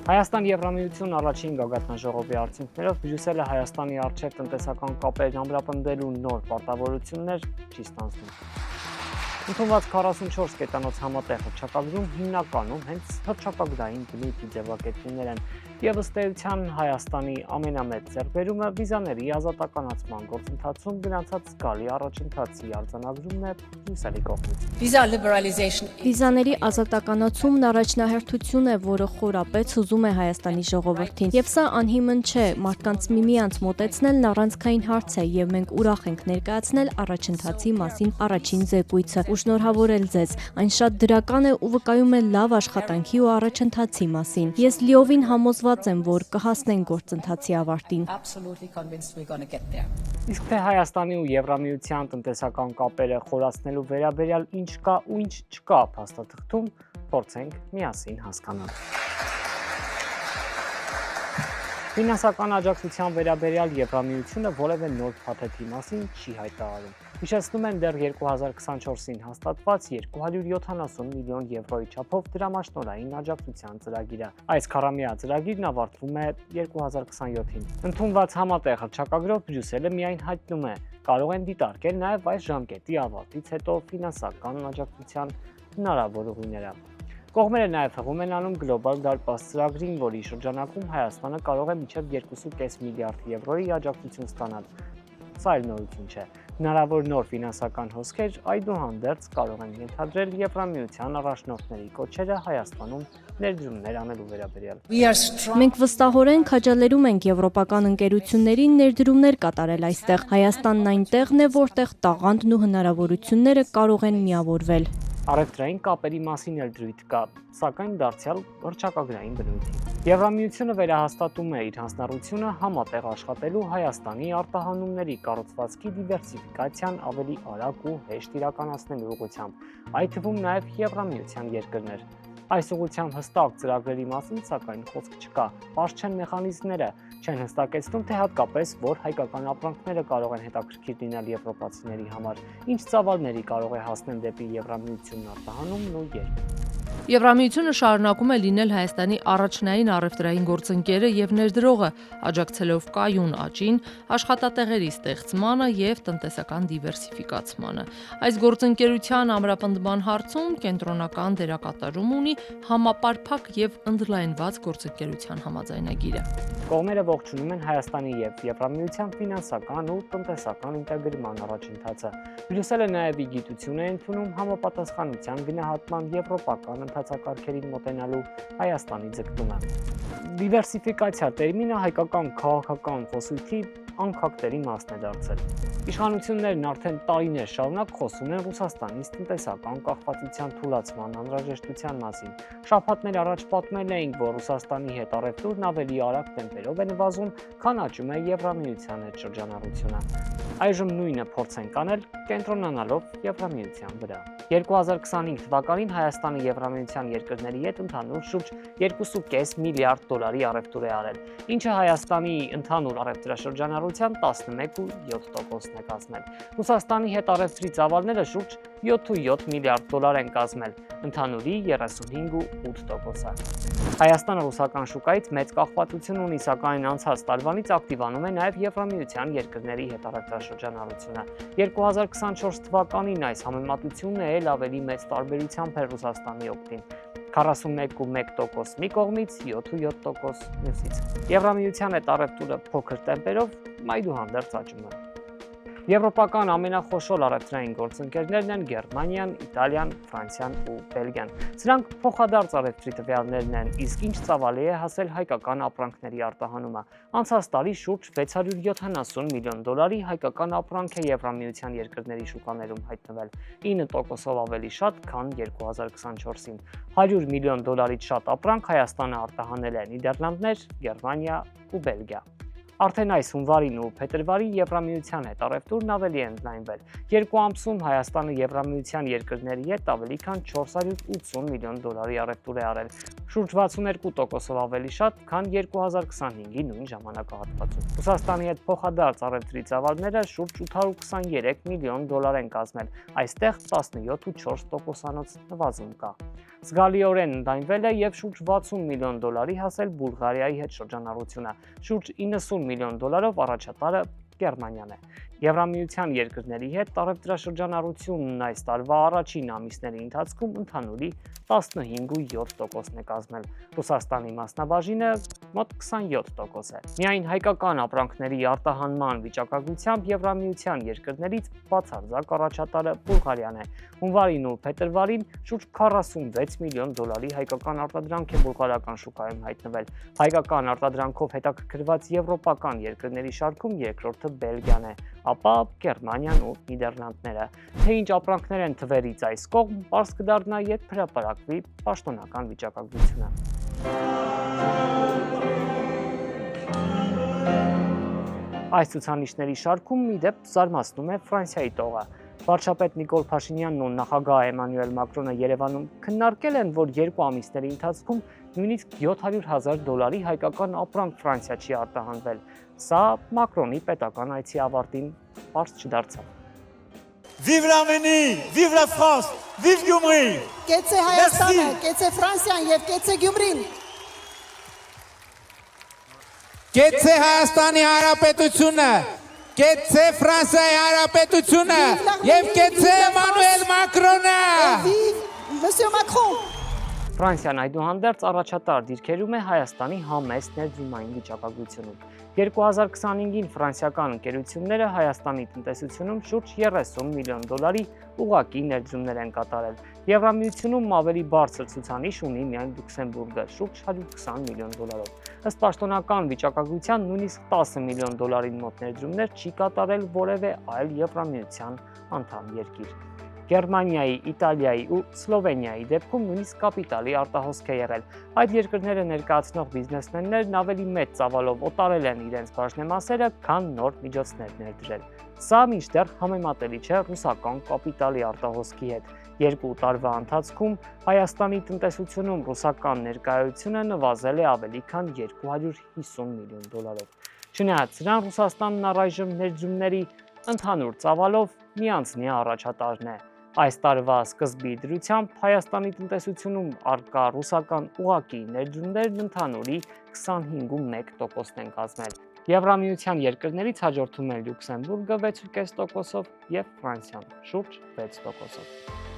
Հայաստան Եվրամիություն առաջին գագաթնաժողովի արդյունքներով Բրյուսելը Հայաստանի առջև տնտեսական կապերն ամրապնդելու նոր պարտավորություններ չի ստանձնում։ Ընդունված 44 կետանոց համատեղ հռչակագրում հիմնականում հենց հռչակագրային բնույթի ձևակերպումներ են, եւ ըստ էության Հայաստանի ամենամեծ ձեռքբերումը վիզաների ազատականացման գործընթացում գնացած զգալի առաջընթացի արձանագրումն է Բրյուսելի կողմից։ Վիզաների ազատականացումն առաջնահերթություն է, որը խորապես հուզում է Հայաստանի ժողովրդին, եւ սա անհիմն չէ, մարդկանց միմյանց մոտեցնելն առանցքային հարց է, եւ մենք ուրախ ենք ներկայացնել առաջընթացի մասին առաջին զեկույցը ու շնորհավորել ձեզ։ Այն շատ դրական է ու վկայում է լավ աշխատանքի ու առաջընթացի մասին։ Ես լիովին համոզված եմ, որ կհասնենք գործընթացի ավարտին։ Իսկ թե Հայաստանի ու Եվրամիության տնտեսական կապերը խորացնելու վերաբերյալ ինչ կա ու ինչ չկա փաստաթղթում, փորձենք միասին հասկանալ։ Ֆինանսական աջակցության վերաբերյալ Եվրամիությունը որևէ նոր փաթեթի մասին չի հայտարարում։ Հիշեցնում են դեռ 2024-ին հաստատված 270 միլիոն եվրոյի չափով դրամաշնորհային աջակցության ծրագիրը։ Այս քառամյա ծրագիրն ավարտվում է 2027-ին։ Ընդունված համատեղ հռչակագրով Բրյուսելը միայն հայտնում է, կարող են դիտարկել նաև այս ժամկետի ավարտից հետո ֆինանսական աջակցության հնարավոր ուղիները։ Կողմերը նաև հղում են անում գլոբալ դարպաս ծրագրին, որի շրջանակում Հայաստանը կարող է մինչև 2.5 միլիարդ եվրոյի աջակցություն ստանալ։ Սա էլ նորություն չէ։ Հնարավոր նոր ֆինանսական հոսքեր այդուհանդերձ կարող են ենթադրել Եվրամիության առաջնորդների կոչերը Հայաստանում ներդրումներ անելու վերաբերյալ։ Մենք վստահորեն քաջալերում ենք եվրոպական ընկերություններին ներդրումներ կատարել այստեղ։ Հայաստանն այն տեղն է, որտեղ տաղանդն ու հնարավորությունները կարող են միավորվել։ Առևտրային կապերի մասին էլ դրույթ կա, սակայն դարձյալ հռչակագրային բնույթի։ Եվրամիությունը վերահաստատում է իր հանձնառությունը համատեղ աշխատելու Հայաստանի արտահանումների կառուցվածքի դիվերսիֆիկացիան ավելի արագ ու հեշտ իրականացնելու ուղղությամբ, այդ թվում նաև Եվրամիության երկրներ։ Այս ուղղությամբ հստակ ծրագրերի մասին սակայն խոսք չկա, պարզ չեն մեխանիզմները, չեն հստակեցնում, թե հատկապես որ հայկական ապրանքները կարող են հետաքրքիր լինել եվրոպացիների համար, ինչ ծավալների կարող է հասնել դեպի Եվրամիությունն արտահանումն ու երբ։ Եվրամիությունը շարունակում է լինել Հայաստանի առաջնային առևտրային գործընկերը եւ ներդրողը, աջակցելով կայուն աճին, աշխատատեղերի ստեղծմանը եւ տնտեսական դիվերսիֆիկացմանը։ Այս գործընկերության ամրապնդման հարցում կենտրոնական դերակատարում ունի համապարփակ եւ ընդլայնված գործընկերության համաձայնագիրը։ Կողմերը ողջունում են Հայաստանի եւ Եվրամիության ֆինանսական ու տնտեսական ինտեգրման առաջընթացը։ Բրյուսելը նաև ի գիտություն է ընդունում համապատասխանության գնահատման եվրոպական ընթացակարգերին մոտենալու Հայաստանի ձգտումը։ Դիվերսիֆիկացիա տերմինը հայկական քաղաքական խոսույթի անքակտերի մասն է դարձել։ Իշխանություններն արդեն տարիներ շարունակ խոսում են Ռուսաստանից տնտեսական կախվածության թուլացման անհրաժեշտության մասին։ Շաբաթներ առաջ պատմել էինք, որ Ռուսաստանի հետ առևտուրն ավելի արագ տեմպերով է նվազում, քան աճում է Եվրամիության հետ շրջանառությունը։ Այժմ նույնը փորձ ենք անել, կենտրոնանալով Եվրամիության վրա։ 2025 թվականին Հայաստանը Եվրամիության երկրների հետ ընդհանուր շուրջ 2.5 միլիարդ դոլարի առևտուր է արել, ինչը Հայաստանի ընդհանուր առևտրաշրջանառության 11.7%-ն է կազմել։ Ռուսաստանի հետ առևտրի ծավալները շուրջ 7.7 միլիարդ դոլար են կազմել, ընդհանուրի 35.8%-ը։ Հայաստանը ռուսական շուկայից մեծ կախվածություն ունի, սակայն անցած տարվանից ակտիվանում է նաև Եվրամիության երկրների հետ առևտրաշրջանառությունը։ 2024 թվականին այս համեմատությունն էլ ավելի մեծ տարբերությամբ է Ռուսաստանի օգտին։ 41.1% մի կողմից, 7.7% մյուսից։ Եվրամիության հետ առևտուրը փոքր տեմպերով այդուհանդերձ աճում է։ Եվրոպական ամենախոշոր առևտրային գործընկերներն են Գերմանիան, Իտալիան, Ֆրանսիան ու Բելգիան։ Սրանք փոխադարձ առևտրի տվյալներն են, իսկ ինչ ծավալի է հասել հայկական ապրանքների արտահանումը։ Անցած տարի շուրջ 670 միլիոն դոլարի հայկական ապրանք է Եվրամիության երկրների շուկաներում հայտնվել, 9%-ով ավելի շատ, քան 2024-ին։ 100 միլիոն դոլարից շատ ապրանք Հայաստանը արտահանել է Նիդերլանդներ, Գերմանիա ու Բելգիա։ Արդեն այս հունվարին ու փետրվարի Եվրամիության հետ առևտուրն ավելի է ընդլայնվել։ 2 ամսում Հայաստանը Եվրամիության երկրների հետ ավելի քան 480 միլիոն դոլարի առևտուր է արել։ շուրջ 62%-ով ավելի շատ, քան 2025-ի նույն ժամանակահատվածում։ Ռուսաստանի հետ փոխադարձ առևտրի ծավալները շուրջ 823 միլիոն դոլար են կազմել, այստեղ 17.4%-անոց նվազում կա։ Զգալիորեն ընդայնվել է եւ շուրջ 60 միլիոն դոլարի հասել Բուլղարիայի հետ շրջանառությունը, շուրջ 90 միլիոն դոլարով առաջատարը Գերմանիան է։ Եվրամիության երկրների հետ առևտրաշրջանառությունն այս տարվա առաջին ամիսների ընթացքում ընդհանուրի 15.7%-ն է կազմել։ Ռուսաստանի մասնաբաժինը մոտ 27% է։ Միայն հայկական ապրանքների արտահանման վիճակագրությամբ Եվրամիության երկրներից բացարձակ առաջատարը Բուլղարիան է։ Հունվարին ու փետրվարին շուրջ 46 միլիոն դոլարի հայկական արտադրանք է բուլղարական շուկայում հայտնվել։ Հայկական արտադրանքով հետաքրքրված եվրոպական երկրների շարքում երկրորդը Բելգիան է, ապա Գերմանիան ու Նիդերլանդները։ Թե ինչ ապրանքներ են թվերից այս կողմ, պարզ կդառնա, երբ հրապարակվի պաշտոնական վիճակագրությունը։ Այս ցուցանիշների շարքում մի դեպ զարմացնում է Ֆրանսիայի տողը։ Վարչապետ Նիկոլ Փաշինյանն ու նախագահ Էմանուել Մակրոնը Երևանում քննարկել են, որ 2 ամիսների ընթացքում նույնիսկ 700,000 դոլարի հայկական ապրանք Ֆրանսիա չի արտահանվել։ Սա Մակրոնի պետական այցի ավարտին պարզ չդարձավ։ Vive l'Arménie, vive la France, vive Gyumri! Կեցե Հայաստանը, կեցե Ֆրանսիան եւ կեցե Գյումրին։ Կեցե Հայաստանի Հանրապետությունը, կեցե Ֆրանսիայի Հանրապետությունը եւ կեցե Էմանուել Մակրոնը։ Vive Monsieur Macron։ Ֆրանսիան այդուհանդերձ առաջատար դիրքերում է Հայաստանի համեստ ներդրումային վիճակագրությունում։ 2025-ին ֆրանսիական ընկերությունները Հայաստանի տնտեսությունում շուրջ 30 միլիոն դոլարի ուղղակի ներդրումներ են կատարել։ Եվրամիությունում ավելի բարձր ցուցանիշ ունի միայն Լյուքսեմբուրգը՝ շուրջ 120 միլիոն դոլարով։ Ըստ պաշտոնական վիճակագրության նույնիսկ 10 միլիոն դոլարին մոտ ներդրումներ չի կատարել որևէ այլ Եվրամիության անդամ երկիր։ Գերմանիայի, Իտալիայի ու Սլովենիայի դեպքում նույնիսկ կապիտալի արտահոսք է եղել։ Այդ երկրները ներկայացնող բիզնեսմեններն ավելի մեծ ծավալով օտարել են իրենց բաժնեմասերը, քան նոր միջոցներ ներդրել։ Սա մինչդեռ համեմատելի չէ ռուսական կապիտալի արտահոսքի հետ։ 2 տարվա ընթացքում Հայաստանի տնտեսությունում ռուսական ներկայությունը նվազել է ավելի քան 250 միլիոն դոլարով։ Չնայած սրան Ռուսաստանն առայժմ ներդրումների ընդհանուր ծավալով միանձնյա առաջատարն է։ Այս տարվա սկզբի դրությամբ Հայաստանի տնտեսությունում առկա ռուսական ուղղակի ներդրումներն ընդհանուրի 25.1%-ն են կազմել։ Եվրամիության երկրներից հաջորդում են Լյուքսեմբուրգը 6.5%-ով եւ Ֆրանսիան շուրջ 6%-ով։